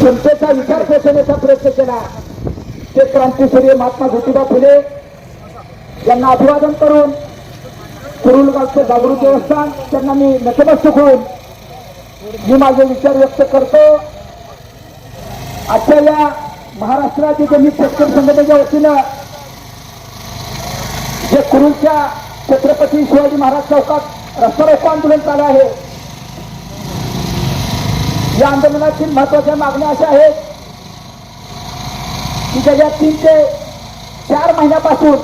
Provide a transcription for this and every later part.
जनतेचा विचार पोचवण्याचा प्रयत्न केला ते क्रांतीसूर्य महात्मा ज्योतिबा फुले यांना अभिवादन करून कुरुलगावचे जागृत देवस्थान त्यांना मी नतमस्तक होऊन मी माझे विचार व्यक्त करतो. आजच्या या महाराष्ट्र राज्य दलित शेतकरी संघटनेच्या वतीनं जे कुरुलच्या छत्रपती शिवाजी महाराज चौकात रस्ता रोको आंदोलन चालू आहे. या आंदोलनातील महत्वाच्या मागण्या अशा आहेत की गेल्या 3 ते 4 महिन्यापासून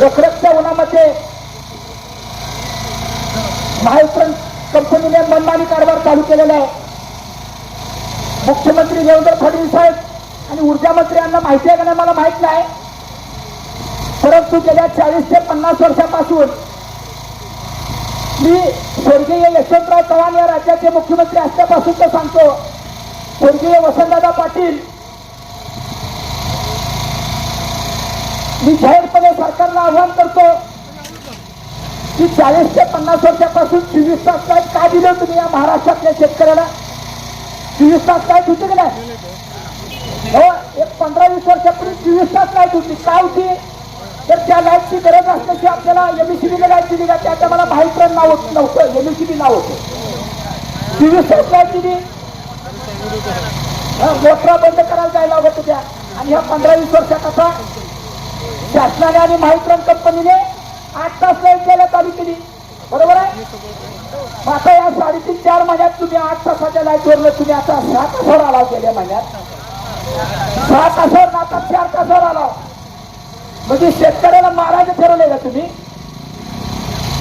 रखरखच्या उन्हामध्ये महावितरण कंपनीने मनमानी कारभार चालू केलेला आहे. मुख्यमंत्री देवेंद्र फडणवीस साहेब आणि ऊर्जा मंत्री यांना माहिती आहे का नाही मला माहित नाही, परंतु गेल्या 40 ते 50 वर्षापासून मी स्वर्गीय यशवंतराव चव्हाण या राज्याचे मुख्यमंत्री असल्यापासून तर सांगतो, स्वर्गीय वसंतदादा पाटील मी जाहीरपणे सरकारला आव्हान करतो की 40 ते 50 वर्षापासून 24 तास लाईट का दिलं तुम्ही या महाराष्ट्रातल्या शेतकऱ्याला? 24 तास लाईट होती की नाही? हो, एक 15-20 वर्षापूर्वी 24 तास लाईट होती. का होती तर त्या लाईटची गरज असल्याची आपल्याला एमएससीबीला लाईट दिली का? त्या मला महावितरण नाव नव्हतं, एमएससीबी नाव होतं. 24 तास लाईट दिली, मोटरा बंद करायला जायला लागत होत्या. आणि ह्या 15-20 वर्षात आता शासनाने आणि महावितरण कंपनीने 8 तास लाईट द्यायला चालू केली. बरोबर आहे? मग आता या 3.5-4 महिन्यात तुम्ही 8 तासाच्या लाईटवरनं तुम्ही आता 6 तासावर आला. गेल्या महिन्यात 6 तासावर आता 4 तासावर आला. म्हणजे शेतकऱ्याला मारायचं ठरवलंय का तुम्ही?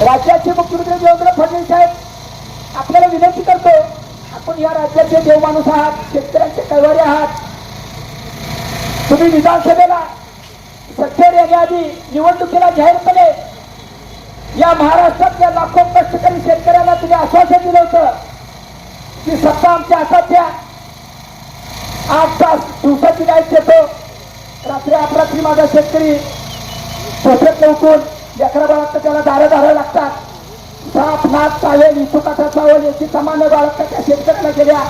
राज्याचे मुख्यमंत्री देवेंद्र फडणवीस साहेब आपल्याला विनंती करतो, आपण या राज्याचे देवमाणूस आहात, शेतकऱ्यांचे कैवारी आहात. तुम्ही विधानसभेला सत्तेवर येण्याआधी निवडणुकीला जाहीरपणे या महाराष्ट्रातल्या लाखो कष्टकरी शेतकऱ्यांना तुम्ही आश्वासन दिलं होतं की सत्ता आमच्या हातात द्या, 8 तास दिवसाची लाईट देतो. रात्री अपरात्री माझा शेतकरी झोपेतनं उठून लेकरा बाळगतं, त्याला दारं लागतात. साप नाक चावेल इचुकाचा चावेल याची सामान्य बाळगतं त्या शेतकऱ्याला गेल्या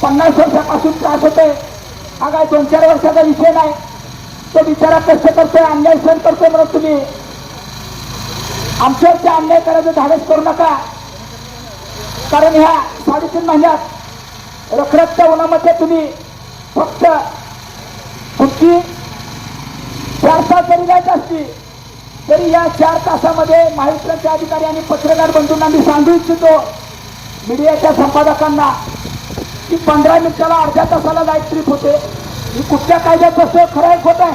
50 वर्षापासून त्रास होतोय. हा काय 2-4 वर्षाचा विषय नाही. तो बिचारा कष्ट करतोय, अन्याय सहन करतोय म्हणून तुम्ही आमच्यावरती अन्याय करायचं धाडस करू नका. कारण ह्या 3.5 महिन्यात रखरखच्या उन्हामध्ये तुम्ही फक्त तुमची 4 तास जरी लाईट असती तरी या 4 तासामध्ये महावितरणचे अधिकारी आणि पत्रकार बंधूंना मी सांगू इच्छितो, मीडियाच्या संपादकांना, की 15 मिनिटाला अर्ध्या तासाला लाईट ट्रिप होते. ही कुठल्या कायद्यात असं खरं आहे खोटं आहे?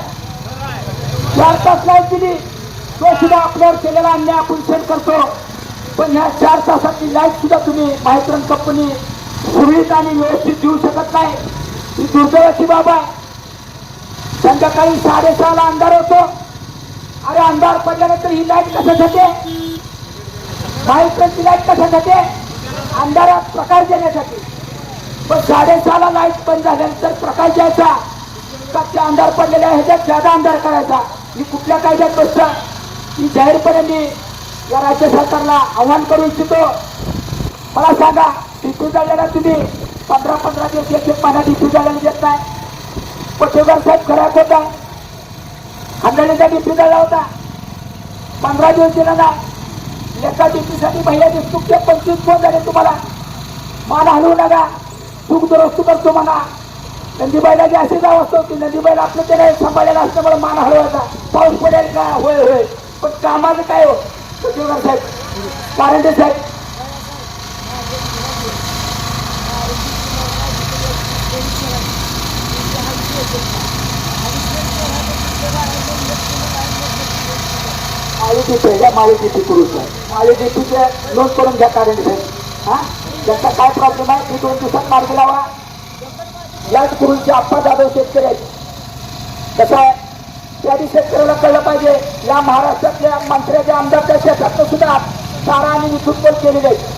4 तास लाईट दिली तो सुद्धा आपल्यावर केलेला अन्याय आपण सहन करतो. पण ह्या 4 तासाची लाईट सुद्धा तुम्ही महावितरण कंपनी सुरळीत आणि व्यवस्थित देऊ शकत नाही. ही दुर्दैवाची बाब आहे. संध्याकाळी 6:30ला अंधार होतो. अरे अंधार पडल्यानंतर ही लाईट कशासाठी? महावितरणची लाईट कशासाठी? अंधारात प्रकाश देण्यासाठी. पण 6:30ला लाईट बंद झाल्यानंतर प्रकाश द्यायचा का त्या अंधार पडलेल्या ह्याच्यात ज्यादा अंधार करायचा? ही कुठल्या कायद्यात बसतं? ही जाहीरपणे मी या राज्य सरकारला आव्हान करू इच्छितो. मला सांगा, डिपी जाळल्याला तुम्ही 15-15 दिवस 1-1 महिना डिपी जाळल्याला देत नाही. पटेगार साहेब खराब होता, खंडाळीचा डिपी जाळला होता, 15 दिवस दिला ना. एका डिपीसाठी महिला देशमुखचे 25 फोन झाले. तुम्हाला मान हलवू नका, चूक दुरुस्त करतो म्हणा. नंदीबाईला अशी जाव असतो की नंदीबाईला आपलं त्याने सांभाळलेला असल्यामुळे मान हलवायचा. पाऊस पडेल का? होय होय. पण कामाचं काय हो पटेगार साहेब, कारंडे साहेब? माळी डीपी करू सर, माळी डीपीचे नोंद करून घ्या कारंडे साहेब. हा, त्यांचा काय प्रॉब्लेम आहे ती 2 दिवसात मार्गी लावा. याच कुरुलचे आप्पा जाधव शेतकरी आहेत. कसं आहे, त्याआधी शेतकऱ्याला कळलं पाहिजे या महाराष्ट्रातल्या मंत्र्याच्या आमदारच्या शेतात सुद्धा चारा आणि विद्युत केलेले आहेत.